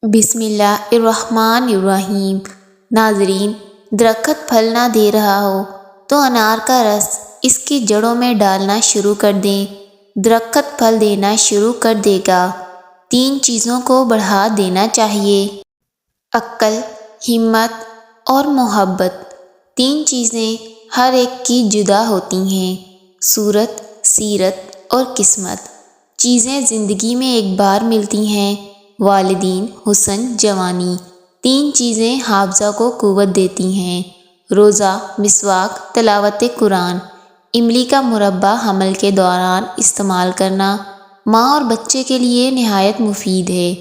بسم اللہ الرحمن الرحیم۔ ناظرین، درخت پھل نہ دے رہا ہو تو انار کا رس اس کی جڑوں میں ڈالنا شروع کر دیں، درخت پھل دینا شروع کر دے گا۔ 3 چیزوں کو بڑھا دینا چاہیے: عقل، ہمت اور محبت۔ 3 چیزیں ہر ایک کی جدا ہوتی ہیں: صورت، سیرت اور قسمت۔ چیزیں زندگی میں ایک بار ملتی ہیں: والدین، حسن، جوانی۔ 3 چیزیں حافظہ کو قوت دیتی ہیں: روزہ، مسواک، تلاوت قرآن۔ املی کا مربع حمل کے دوران استعمال کرنا ماں اور بچے کے لیے نہایت مفید ہے۔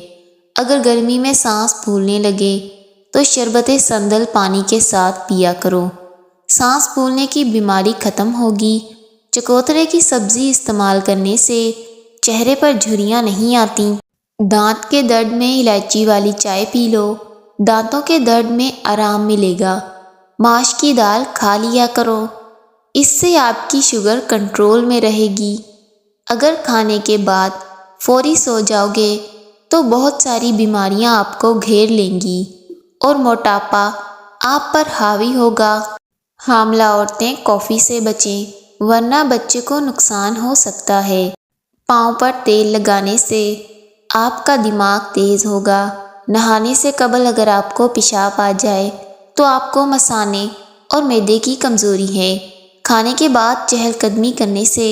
اگر گرمی میں سانس پھولنے لگے تو شربت سندل پانی کے ساتھ پیا کرو، سانس پھولنے کی بیماری ختم ہوگی۔ چکوترے کی سبزی استعمال کرنے سے چہرے پر جھریاں نہیں آتیں۔ دانت کے درد میں الائچی والی چائے پی لو، دانتوں کے درد میں آرام ملے گا۔ ماش کی دال کھا لیا کرو، اس سے آپ کی شوگر کنٹرول میں رہے گی۔ اگر کھانے کے بعد فوری سو جاؤ گے تو بہت ساری بیماریاں آپ کو گھیر لیں گی اور موٹاپا آپ پر حاوی ہوگا۔ حاملہ عورتیں کافی سے بچیں ورنہ بچے کو نقصان ہو سکتا ہے۔ پاؤں پر تیل لگانے سے آپ کا دماغ تیز ہوگا۔ نہانے سے قبل اگر آپ کو پیشاب آ جائے تو آپ کو مثانے اور معدے کی کمزوری ہے۔ کھانے کے بعد چہل قدمی کرنے سے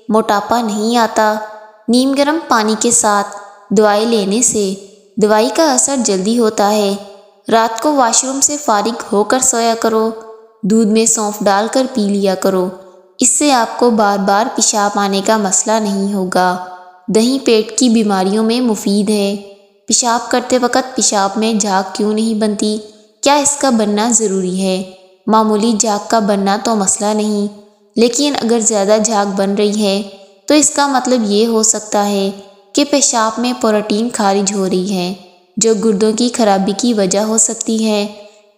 موٹاپا نہیں آتا۔ نیم گرم پانی کے ساتھ دوائی لینے سے دوائی کا اثر جلدی ہوتا ہے۔ رات کو واش روم سے فارغ ہو کر سویا کرو، دودھ میں سونف ڈال کر پی لیا کرو، اس سے آپ کو بار بار پیشاب آنے کا مسئلہ نہیں ہوگا۔ دہی پیٹ کی بیماریوں میں مفید ہے۔ پیشاب کرتے وقت پیشاب میں جھاگ کیوں نہیں بنتی؟ کیا اس کا بننا ضروری ہے؟ معمولی جھاگ کا بننا تو مسئلہ نہیں، لیکن اگر زیادہ جھاگ بن رہی ہے تو اس کا مطلب یہ ہو سکتا ہے کہ پیشاب میں پروٹین خارج ہو رہی ہے، جو گردوں کی خرابی کی وجہ ہو سکتی ہے۔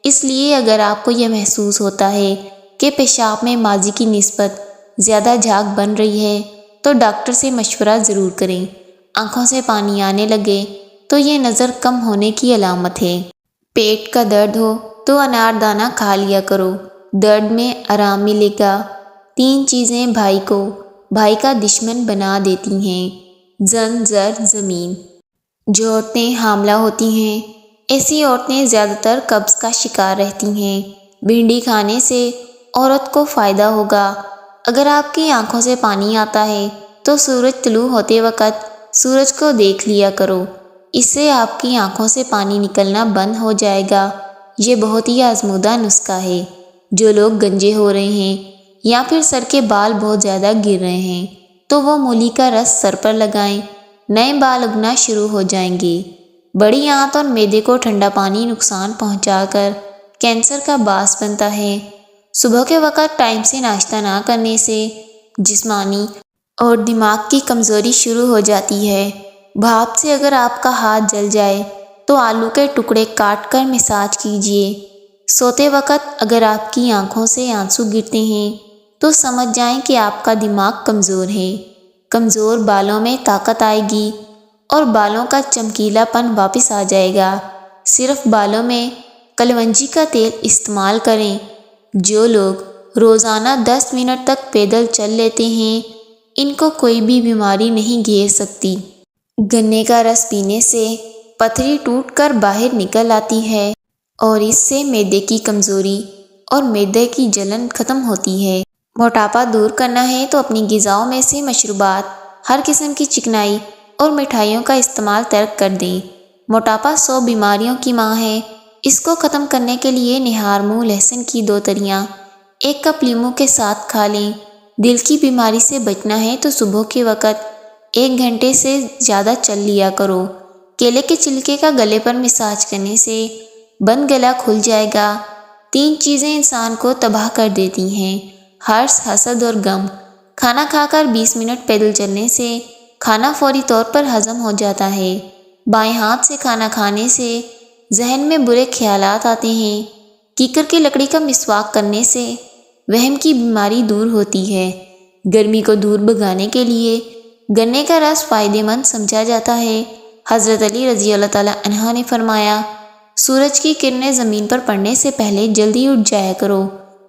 اس لیے اگر آپ کو یہ محسوس ہوتا ہے کہ پیشاب میں ماضی کی نسبت زیادہ جھاگ بن رہی ہے تو ڈاکٹر سے مشورہ ضرور کریں۔ آنکھوں سے پانی آنے لگے تو یہ نظر کم ہونے کی علامت ہے۔ پیٹ کا درد ہو تو انار دانہ کھا لیا کرو، درد میں آرام ملے گا۔ 3 چیزیں بھائی کا دشمن بنا دیتی ہیں: زن، زر، زمین۔ جو عورتیں حاملہ ہوتی ہیں ایسی عورتیں زیادہ تر قبض کا شکار رہتی ہیں۔ بھنڈی کھانے سے عورت کو فائدہ ہوگا۔ اگر آپ کی آنکھوں سے پانی آتا ہے تو سورج طلوع ہوتے وقت سورج کو دیکھ لیا کرو، اس سے آپ کی آنکھوں سے پانی نکلنا بند ہو جائے گا۔ یہ بہت ہی آزمودہ نسخہ ہے۔ جو لوگ گنجے ہو رہے ہیں یا پھر سر کے بال بہت زیادہ گر رہے ہیں تو وہ مولی کا رس سر پر لگائیں، نئے بال اگنا شروع ہو جائیں گے۔ بڑی آنت اور معدے کو ٹھنڈا پانی نقصان پہنچا کر کینسر کا باعث بنتا ہے۔ صبح کے وقت ٹائم سے ناشتہ نہ کرنے سے جسمانی اور دماغ کی کمزوری شروع ہو جاتی ہے۔ بھاپ سے اگر آپ کا ہاتھ جل جائے تو آلو کے ٹکڑے کاٹ کر مساج کیجیے۔ سوتے وقت اگر آپ کی آنکھوں سے آنسو گرتے ہیں تو سمجھ جائیں کہ آپ کا دماغ کمزور ہے۔ کمزور بالوں میں طاقت آئے گی اور بالوں کا چمکیلا پن واپس آ جائے گا۔ صرف بالوں میں کلونجی کا تیل استعمال کریں۔ جو لوگ روزانہ 10 منٹ تک پیدل چل لیتے ہیں ان کو کوئی بھی بیماری نہیں گھیر سکتی۔ گنے کا رس پینے سے پتھری ٹوٹ کر باہر نکل آتی ہے اور اس سے معدے کی کمزوری اور معدے کی جلن ختم ہوتی ہے۔ موٹاپا دور کرنا ہے تو اپنی غذاؤں میں سے مشروبات، ہر قسم کی چکنائی اور مٹھائیوں کا استعمال ترک کر دیں۔ موٹاپا 100 بیماریوں کی ماں ہے۔ اس کو ختم کرنے کے لیے نہار منہ لہسن کی 2 تلیاں 1 کپ لیموں کے ساتھ کھا لیں۔ دل کی بیماری سے بچنا ہے تو صبح کے وقت 1 گھنٹے سے زیادہ چل لیا کرو۔ کیلے کے چھلکے کا گلے پر مساج کرنے سے بند گلا کھل جائے گا۔ 3 چیزیں انسان کو تباہ کر دیتی ہیں: ہرس، حسد اور غم۔ کھانا کھا کر 20 منٹ پیدل چلنے سے کھانا فوری طور پر ہضم ہو جاتا ہے۔ بائیں ہاتھ سے کھانا کھانے سے ذہن میں برے خیالات آتے ہیں۔ کیکر کی لکڑی کا مسواک کرنے سے وہم کی بیماری دور ہوتی ہے۔ گرمی کو دور بھگانے کے لیے گنے کا رس فائدہ مند سمجھا جاتا ہے۔ حضرت علی رضی اللہ تعالیٰ عنہ نے فرمایا، سورج کی کرنیں زمین پر پڑنے سے پہلے جلدی اٹھ جایا کرو،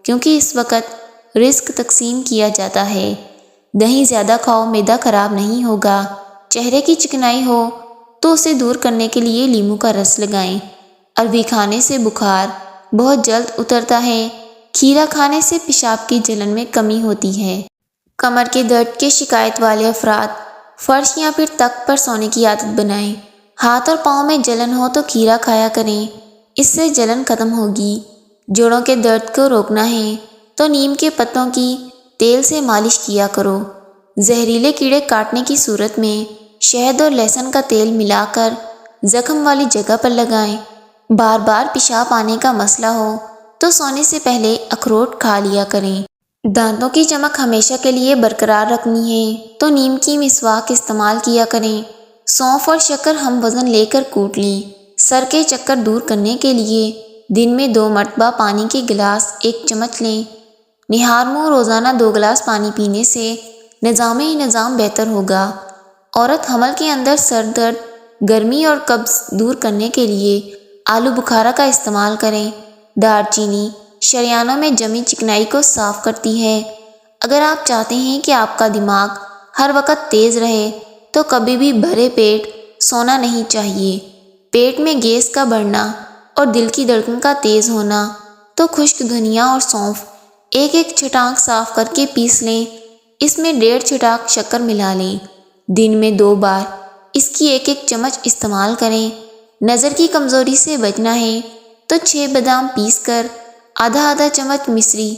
کیونکہ اس وقت رزق تقسیم کیا جاتا ہے۔ دہی زیادہ کھاؤ، معدہ خراب نہیں ہوگا۔ چہرے کی چکنائی ہو تو اسے دور کرنے کے لیے لیموں کا رس لگائیں۔ عربی کھانے سے بخار بہت جلد اترتا ہے۔ کھیرا کھانے سے پیشاب کی جلن میں کمی ہوتی ہے۔ کمر کے درد کی شکایت والے افراد فرش یا پھر تخت پر سونے کی عادت بنائیں۔ ہاتھ اور پاؤں میں جلن ہو تو کھیرا کھایا کریں، اس سے جلن ختم ہوگی۔ جوڑوں کے درد کو روکنا ہے تو نیم کے پتوں کی تیل سے مالش کیا کرو۔ زہریلے کیڑے کاٹنے کی صورت میں شہد اور لہسن کا تیل ملا کر زخم والی جگہ پر لگائیں۔ بار بار پیشاب آنے کا مسئلہ ہو تو سونے سے پہلے اخروٹ کھا لیا کریں۔ دانتوں کی چمک ہمیشہ کے لیے برقرار رکھنی ہے تو نیم کی مسواک استعمال کیا کریں۔ سونف اور شکر ہم وزن لے کر کوٹ لیں۔ سر کے چکر دور کرنے کے لیے دن میں 2 مرتبہ پانی کے گلاس 1 چمچ لیں۔ نہار منہ روزانہ 2 گلاس پانی پینے سے نظام بہتر ہوگا۔ عورت حمل کے اندر سر درد، گرمی اور قبض دور کرنے کے لیے آلو بخارا کا استعمال کریں۔ دار چینی شریانوں میں جمی چکنائی کو صاف کرتی ہے۔ اگر آپ چاہتے ہیں کہ آپ کا دماغ ہر وقت تیز رہے تو کبھی بھی بھرے پیٹ سونا نہیں چاہیے۔ پیٹ میں گیس کا بڑھنا اور دل کی دھڑکن کا تیز ہونا تو خشک دھنیا اور سونف 1 چھٹانک صاف کر کے پیس لیں۔ اس میں 1.5 چھٹانک شکر ملا لیں۔ دن میں 2 بار اس کی 1 چمچ استعمال کریں۔ نظر کی کمزوری سے بچنا ہے تو 6 بادام پیس کر آدھا چمچ مصری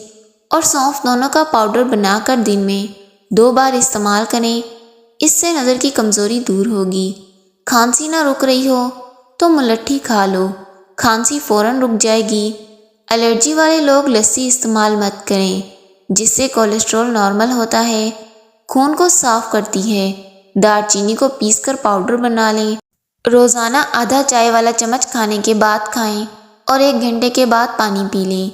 اور سونف دونوں کا پاؤڈر بنا کر دن میں 2 بار استعمال کریں۔ اس سے نظر کی کمزوری دور ہوگی۔ کھانسی نہ رک رہی ہو تو ملٹھی کھا لو، کھانسی فوراً رک جائے گی۔ الرجی والے لوگ لسی استعمال مت کریں، جس سے کولیسٹرول نارمل ہوتا ہے، خون کو صاف کرتی ہے۔ دار چینی کو پیس کر پاؤڈر بنا لیں۔ روزانہ آدھا چائے والا چمچ کھانے کے بعد کھائیں اور 1 گھنٹے کے بعد پانی پی لیں۔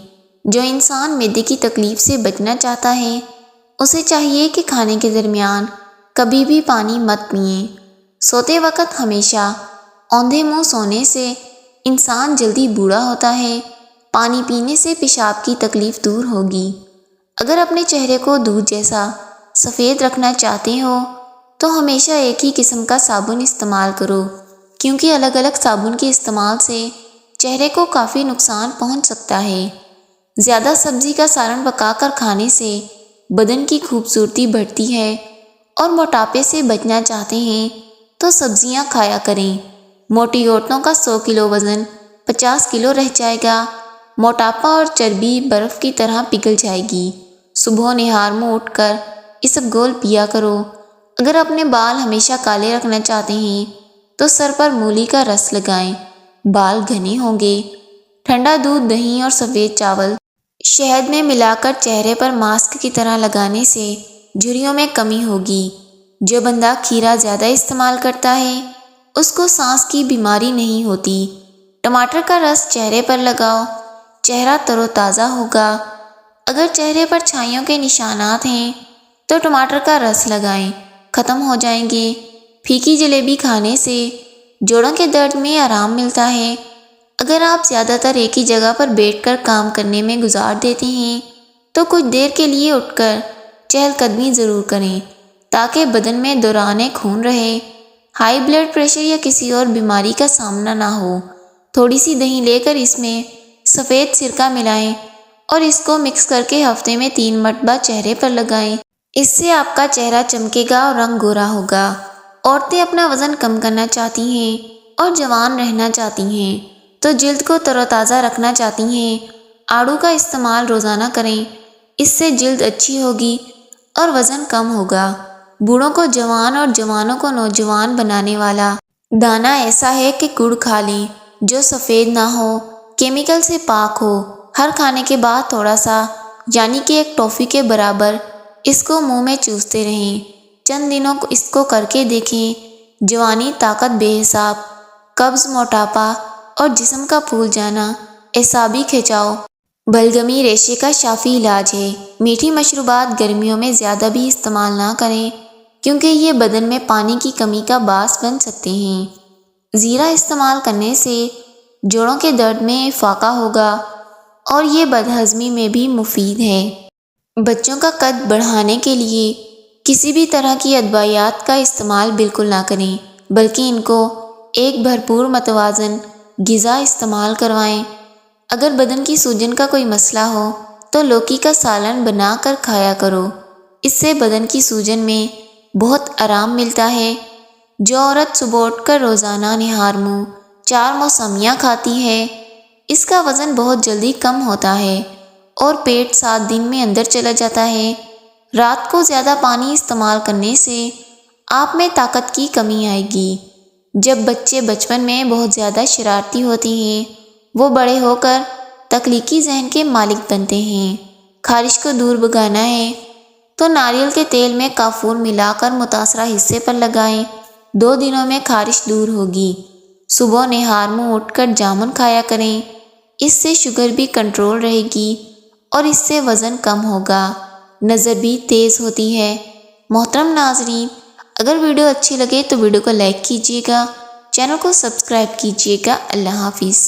جو انسان معدے کی تکلیف سے بچنا چاہتا ہے اسے چاہیے کہ کھانے کے درمیان کبھی بھی پانی مت پئیں۔ سوتے وقت ہمیشہ اوندھے منہ سونے سے انسان جلدی بوڑھا ہوتا ہے۔ پانی پینے سے پیشاب کی تکلیف دور ہوگی۔ اگر اپنے چہرے کو دودھ جیسا سفید رکھنا چاہتے ہو تو ہمیشہ ایک ہی قسم کا صابن استعمال کرو، کیونکہ الگ الگ صابن کے استعمال سے چہرے کو کافی نقصان پہنچ سکتا ہے۔ زیادہ سبزی کا سالن پکا کر کھانے سے بدن کی خوبصورتی بڑھتی ہے، اور موٹاپے سے بچنا چاہتے ہیں تو سبزیاں کھایا کریں۔ موٹی عورتوں کا 100 کلو وزن 50 کلو رہ جائے گا۔ موٹاپا اور چربی برف کی طرح پگھل جائے گی۔ صبح نہار منہ اٹھ کر اسبگول پیا کرو۔ اگر اپنے بال ہمیشہ کالے رکھنا چاہتے ہیں تو سر پر مولی کا رس لگائیں، بال گھنے ہوں گے۔ ٹھنڈا دودھ، دہی اور سفید چاول شہد میں ملا کر چہرے پر ماسک کی طرح لگانے سے جھریوں میں کمی ہوگی۔ جو بندہ کھیرا زیادہ استعمال کرتا ہے اس کو سانس کی بیماری نہیں ہوتی۔ ٹماٹر کا رس چہرے پر لگاؤ، چہرہ تر و تازہ ہوگا۔ اگر چہرے پر چھائیوں کے نشانات ہیں تو ٹماٹر کا رس لگائیں، ختم ہو جائیں گے۔ پھیکی جلیبی کھانے سے جوڑوں کے درد میں آرام ملتا ہے۔ اگر آپ زیادہ تر ایک ہی جگہ پر بیٹھ کر کام کرنے میں گزار دیتے ہیں تو کچھ دیر کے لیے اٹھ کر چہل قدمی ضرور کریں تاکہ بدن میں دوران خون رہے۔ ہائی بلڈ پریشر یا کسی اور بیماری کا سامنا نہ ہو۔ تھوڑی سی دہی لے کر اس میں سفید سرکہ ملائیں اور اس کو مکس کر کے ہفتے میں 3 مرتبہ چہرے پر لگائیں۔ اس سے آپ کا چہرہ چمکے گا اور رنگ گورا ہوگا۔ عورتیں اپنا وزن کم کرنا چاہتی ہیں اور جوان رہنا چاہتی ہیں تو جلد کو تر و تازہ رکھنا چاہتی ہیں، آڑو کا استعمال روزانہ کریں۔ اس سے جلد اچھی ہوگی اور وزن کم ہوگا۔ بوڑھوں کو جوان اور جوانوں کو نوجوان بنانے والا دانہ ایسا ہے کہ گڑ کھا لیں جو سفید نہ ہو، کیمیکل سے پاک ہو۔ ہر کھانے کے بعد تھوڑا سا، یعنی کہ 1 ٹافی کے برابر، اس کو منہ میں چوستے رہیں۔ چند دنوں کو اس کو کر کے دیکھیں۔ جوانی، طاقت بے حساب، قبض، موٹاپا اور جسم کا پھول جانا، اعصابی کھچاؤ، بلغمی ریشے کا شافی علاج ہے۔ میٹھی مشروبات گرمیوں میں زیادہ بھی استعمال نہ کریں کیونکہ یہ بدن میں پانی کی کمی کا باعث بن سکتے ہیں۔ زیرہ استعمال کرنے سے جوڑوں کے درد میں افاقہ ہوگا اور یہ بدہضمی میں بھی مفید ہے۔ بچوں کا قد بڑھانے کے لیے کسی بھی طرح کی ادویات کا استعمال بالکل نہ کریں، بلکہ ان کو ایک بھرپور متوازن غذا استعمال کروائیں۔ اگر بدن کی سوجن کا کوئی مسئلہ ہو تو لوکی کا سالن بنا کر کھایا کرو، اس سے بدن کی سوجن میں بہت آرام ملتا ہے۔ جو عورت صبح اٹھ کر روزانہ نہار منہ 4 موسمیاں کھاتی ہے، اس کا وزن بہت جلدی کم ہوتا ہے اور پیٹ 7 دن میں اندر چلا جاتا ہے۔ رات کو زیادہ پانی استعمال کرنے سے آپ میں طاقت کی کمی آئے گی۔ جب بچے بچپن میں بہت زیادہ شرارتی ہوتے ہیں، وہ بڑے ہو کر تخلیقی ذہن کے مالک بنتے ہیں۔ خارش کو دور بھگانا ہے تو ناریل کے تیل میں کافور ملا کر متاثرہ حصے پر لگائیں، 2 دنوں میں خارش دور ہوگی۔ صبح نہار منہ اٹھ کر جامن کھایا کریں، اس سے شوگر بھی کنٹرول رہے گی اور اس سے وزن کم ہوگا، نظر بھی تیز ہوتی ہے۔ محترم ناظرین، اگر ویڈیو اچھی لگے تو ویڈیو کو لائک کیجیے گا، چینل کو سبسکرائب کیجیے گا۔ اللہ حافظ۔